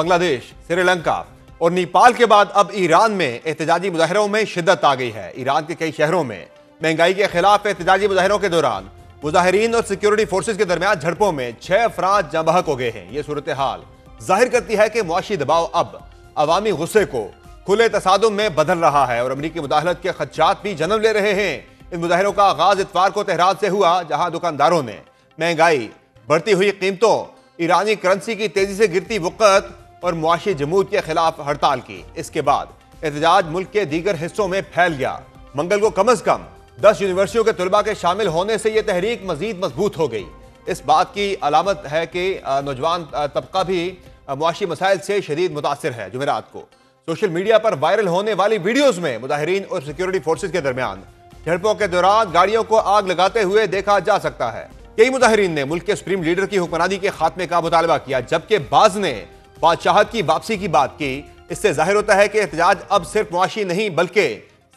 बांग्लादेश, श्रीलंका और नेपाल के बाद अब ईरान में एहतजाजी मुजाहरों में शिद्दत आ गई है। ईरान के कई शहरों में महंगाई के खिलाफ एहतजाजी मुजाहरों के दौरान मुजाहिरीन और सिक्योरिटी फोर्सेज के दरमियान झड़पों में 6 अफराद जाँ बहक हो गए हैं। ये सूरत हाल जाहिर करती है कि मुआशी दबाव अब अवामी गुस्से को खुले तसादुम में बदल रहा है और अमरीकी मुदाखलत के खदशात भी जन्म ले रहे हैं। इन मुजाहरों का आगाज इतवार को तेहरान से हुआ, जहां दुकानदारों ने महंगाई, बढ़ती हुई कीमतों, ईरानी करेंसी की तेजी से गिरती वक़्त और मुआशी जमूद के खिलाफ हड़ताल की। इसके बाद एहतजाज मुल्क के दीगर हिस्सों में फैल गया। मंगल को कम अज कम 10 यूनिवर्सिटियों के तुलबा के शामिल होने से यह तहरीक मजीद मजबूत हो गई। इस बात की अलामत है कि नौजवान तबका भी मुआशी मसाइल से शदीद मुतासिर है। जुमेरात को सोशल मीडिया पर वायरल होने वाली वीडियोज में मुजाहिरीन और सिक्योरिटी फोर्सेज के दरमियान झड़पों के दौरान गाड़ियों को आग लगाते हुए देखा जा सकता है। कई मुजाहिरीन ने मुल्क के सुप्रीम लीडर की हुक्मरानी के खात्मे का मुतालबा किया, जबकि बाज ने बादशाहत की वापसी की बात की। इससे जाहिर होता है कि एहतजाज अब सिर्फ मुआशी नहीं बल्कि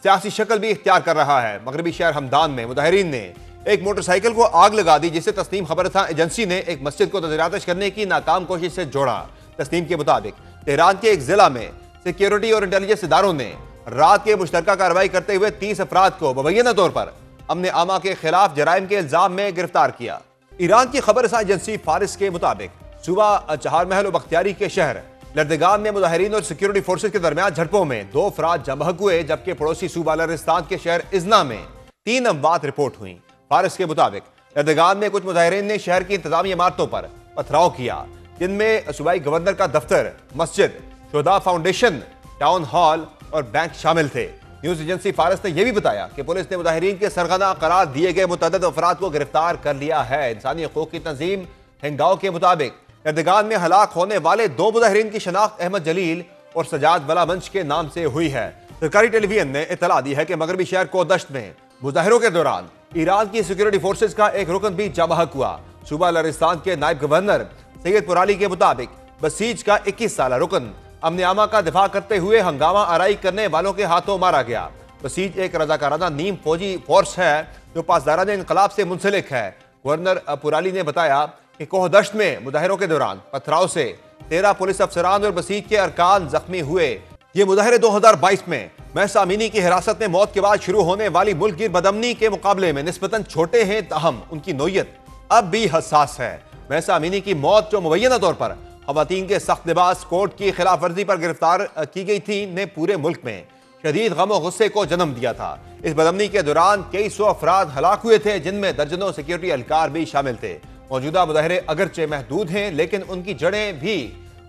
सियासी शक्ल भी इख्तियार कर रहा है। मगरबी शहर हमदान में मुजाहिरीन ने एक मोटरसाइकिल को आग लगा दी, जिसे तस्नीम खबरसां एजेंसी ने एक मस्जिद को नजर करने की नाकाम कोशिश से जोड़ा। तस्नीम के मुताबिक तेहरान के एक जिला में सिक्योरिटी और इंटेलिजेंस इदारों ने रात के मुश्तरका कार्रवाई करते हुए 30 अफराद को मुबैना तौर पर अमन आमा के खिलाफ जराइम के इल्जाम में गिरफ्तार किया। ईरान की खबरसां एजेंसी फारिस के मुताबिक सुबह चहारमहल और बख्तियारी के शहर लर्दगान में मुजाहिरीन और सिक्योरिटी फोर्सेज के दरमियान झड़पों में 2 अफराद जाँ बहक हुए, जबकि पड़ोसी सूबा लरिस्तान के शहर इजना में 3 अमवात रिपोर्ट हुई। फारिस के मुताबिक लर्दगान में कुछ मुजाहिरीन ने शहर की इंतजामी इमारतों पर पथराव किया, जिनमें सूबाई गवर्नर का दफ्तर, मस्जिद, शोधा फाउंडेशन, टाउन हॉल और बैंक शामिल थे। न्यूज एजेंसी फारिस ने यह भी बताया कि पुलिस ने मुजाहिरीन के सरगना करार दिए गए मुतअद्दिद अफराद को गिरफ्तार कर लिया है। इंसानी हकूक की तंजीम हिंगाओ के मुताबिक लर्दगान में हलाक होने वाले 2 मुजाहिरीन की शनाख्त अहमद जलील और सजाद वला मंच के नाम से हुई है। सरकारी टेलीविजन ने इतला दी है कि मगरबी शहर कोदश्त में मुजाहिरों के दौरान ईरान की सिक्योरिटी फोर्सेज का एक रुकन भी जाँ बहक हुआ। सूबा लरिस्तान के नायब गवर्नर सैयद पुराली के मुताबिक बसीज का 21 साल रुकन अमन आमा का दिफा करते हुए हंगामा आराई करने वालों के हाथों मारा गया। बसीज एक रजाकाराना नीम फौजी फोर्स है जो पासदारान इनकलाब से मुंसलिक है। गवर्नर पुराली ने बताया कि कोहदश्त में मुजाहिरों के दौरान पथराव से 13 पुलिस अफसरान और बसीज के अरकान जख्मी हुए। ये मुजाहिरे 2022 में महसा अमीनी की हिरासत में मौत के बाद शुरू होने वाली मुल्कगीर बदअमनी के मुकाबले में निस्बतन छोटे हैं, ताहम उनकी नोयत अब भी हसास है। महसा अमीनी की मौत, जो मुबैना तौर पर खवातीन के सख्त लिबास कोड की खिलाफ वर्जी पर गिरफ्तार की गई थी, ने पूरे मुल्क में शदीद गम और गुस्से को जन्म दिया था। इस बदअमनी के दौरान कई सौ अफराद हलाक हुए थे, जिनमें दर्जनों सिक्योरिटी एहलकार भी शामिल थे। मौजूदा मुजाहिरे अगरचे महदूद हैं, लेकिन उनकी जड़ें भी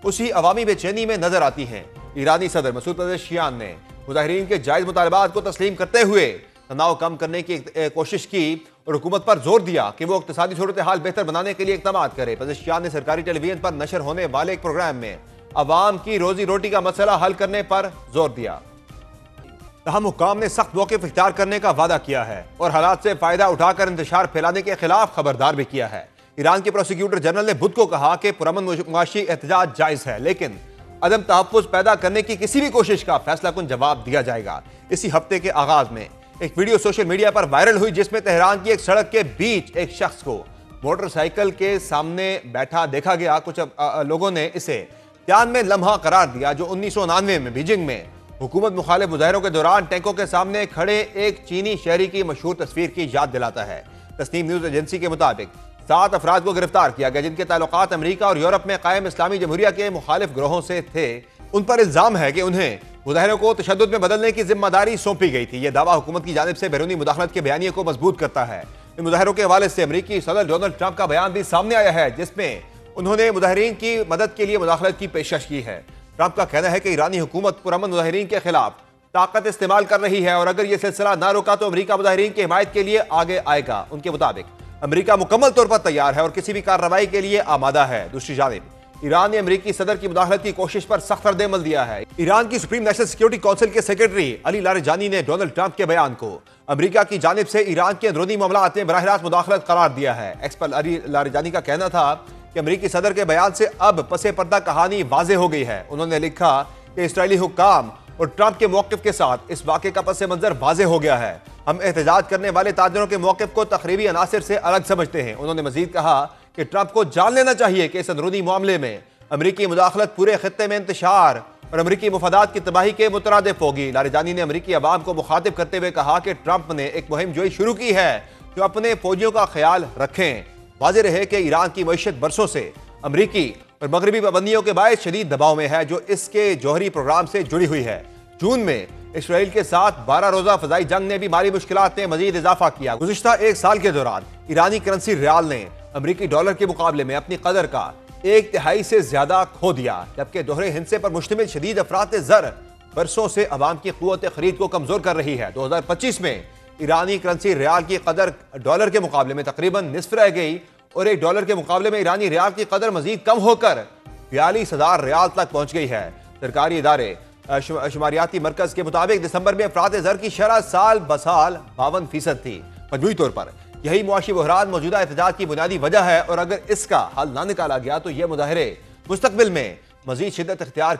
उसी अवामी बेचैनी में नजर आती हैं। ईरानी सदर मसूद पज़ेश्कियान ने मुजाहिरीन के जायज मुतालबात को तस्लीम करते हुए तनाव कम करने की कोशिश की और हुकूमत पर जोर दिया कि वो इक़्तिसादी सूरत हाल बेहतर बनाने के लिए इक़दाम करे। पज़ेश्कियान ने सरकारी टेलीविजन पर नशर होने वाले एक प्रोग्राम में अवाम की रोजी रोटी का मसला हल करने पर जोर दिया। तहम हुक्काम ने सख्त मौक़िफ़ इख्तियार करने का वादा किया है और हालात से फायदा उठाकर इंतशार फैलाने के खिलाफ खबरदार भी किया है। ईरान के प्रोसिक्यूटर जनरल ने बुध को कहा कि पुरअमन मुआशी एहतजाज जायज़ है, लेकिन अदम तहफ़्फ़ुज़ पैदा करने की किसी भी कोशिश का फैसला कुन जवाब दिया जाएगा। इसी हफ्ते के आगाज में एक वीडियो सोशल मीडिया पर वायरल हुई, जिसमें तेहरान की एक सड़क के बीच एक शख्स को मोटरसाइकिल के सामने बैठा देखा गया। कुछ लोगों ने इसे त्यान में लम्हा करार दिया, जो 1999 में बीजिंग में हुकूमत मुखालिफ मुजाहिरों के दौरान टैंकों के सामने खड़े एक चीनी शहरी की मशहूर तस्वीर की याद दिलाता है। तस्नीम न्यूज एजेंसी के मुताबिक 7 अफराद को गिरफ्तार किया गया, जिनके ताल्लुकात अमरीका और यूरोप में कायम इस्लामी जमहूरिया के मुखालिफ ग्रोहों से थे। उन पर इल्जाम है कि उन्हें मुजाहिरों को तशद्दुद में बदलने की जिम्मेदारी सौंपी गई थी। यह दावा हुकूमत की जानिब से बैरूनी मुदाखलत के बयानिए को मजबूत करता है। इन मुजाहिरों के हवाले से अमरीकी सदर डोनाल्ड ट्रंप का बयान भी सामने आया है, जिसमें उन्होंने मुजाहिरीन की मदद के लिए मुदाखलत की पेशकश की है। ट्रंप का कहना है कि ईरानी हुकूमत पुरअमन मुजाहिरीन के खिलाफ ताकत इस्तेमाल कर रही है और अगर यह सिलसिला ना रुका तो अमरीका मुजाहिरीन की हिमायत के लिए आगे आएगा। उनके मुताबिक अमरीका मुकम्मल तौर पर तैयार है और किसी भी कार्रवाई के लिए आमादा है। दूसरी जानिब ईरान ने अमरीकी सदर की मुदाखलत की कोशिश पर सख्त रद्द-ए-अमल दिया है। ईरान की सुप्रीम नेशनल सिक्योरिटी काउंसिल के सेक्रेटरी अली लारिजानी ने डोनाल्ड ट्रंप के बयान को अमरीका की जानिब से ईरान के अंदरूनी मामलात में बराह रास्त मुदाखलत करार दिया है। एक्सपर्ट अली लारिजानी का कहना था कि अमरीकी सदर के बयान से अब पसे पर्दा कहानी वाज़ेह हो गई है। उन्होंने लिखा कि इसराइली हुक्काम और ट्रंप के मौक़िफ़ के साथ इस वाक़े का पस मंज़र वाज़ेह हो गया है। हम एहतजाज करने वाले ताजरों के मौक़िफ़ को तखरीबी अनासिर से अलग समझते हैं। उन्होंने मज़ीद कहा कि ट्रंप को जान लेना चाहिए कि इस अंदरूनी मामले में अमरीकी मुदाखलत पूरे खत्ते में इंतशार और अमरीकी मुफादात की तबाही के मुतरादिफ होगी। लारिजानी ने अमरीकी अवाम को मुखातिब करते हुए कहा कि ट्रंप ने एक मुहिम जोई शुरू की है जो अपने फौजियों का ख्याल रखें। वाज़ेह रहे कि ईरान की मईशत बरसों से अमरीकी और मगरबी पाबंदियों के बायस शदीद दबाव में है जो इसके जौहरी प्रोग्राम से जुड़ी हुई है। जून में इसराइल के साथ 12 रोजा फजाई जंग ने भी माली मुश्किलात में मजीद इजाफा किया। गुज़िश्ता एक साल के दौरान ईरानी करेंसी रियाल ने अमरीकी डॉलर के मुकाबले में अपनी कदर का 1/3 से ज्यादा खो दिया, जबकि दोहरे हिंसे पर मुश्तमिल शदीद अफरात ज़र बरसों से अवाम की क़ुव्वत खरीद को कमजोर कर रही है। 2025 में ईरानी करेंसी रियाल की कदर डॉलर के मुकाबले में तकरीबन निस्फ रह गई और एक डॉलर के मुकाबले में ईरानी रियाल की कदर मजीद कम होकर 42,000 रियाल तक पहुंच गई है। सरकारी इदारे शुमारियाती मरकज के मुताबिक दिसंबर में अफरात ज़र की शरह साल बसाल 52% थी। मजमूई तौर पर यही मुआशी बहरान मौजूदा एहतजाज की बुनियादी वजह है और अगर इसका हल ना निकाला गया तो यह मुजाहरे मुस्तकबिल में मजीद शिद्दत इख्तियार कर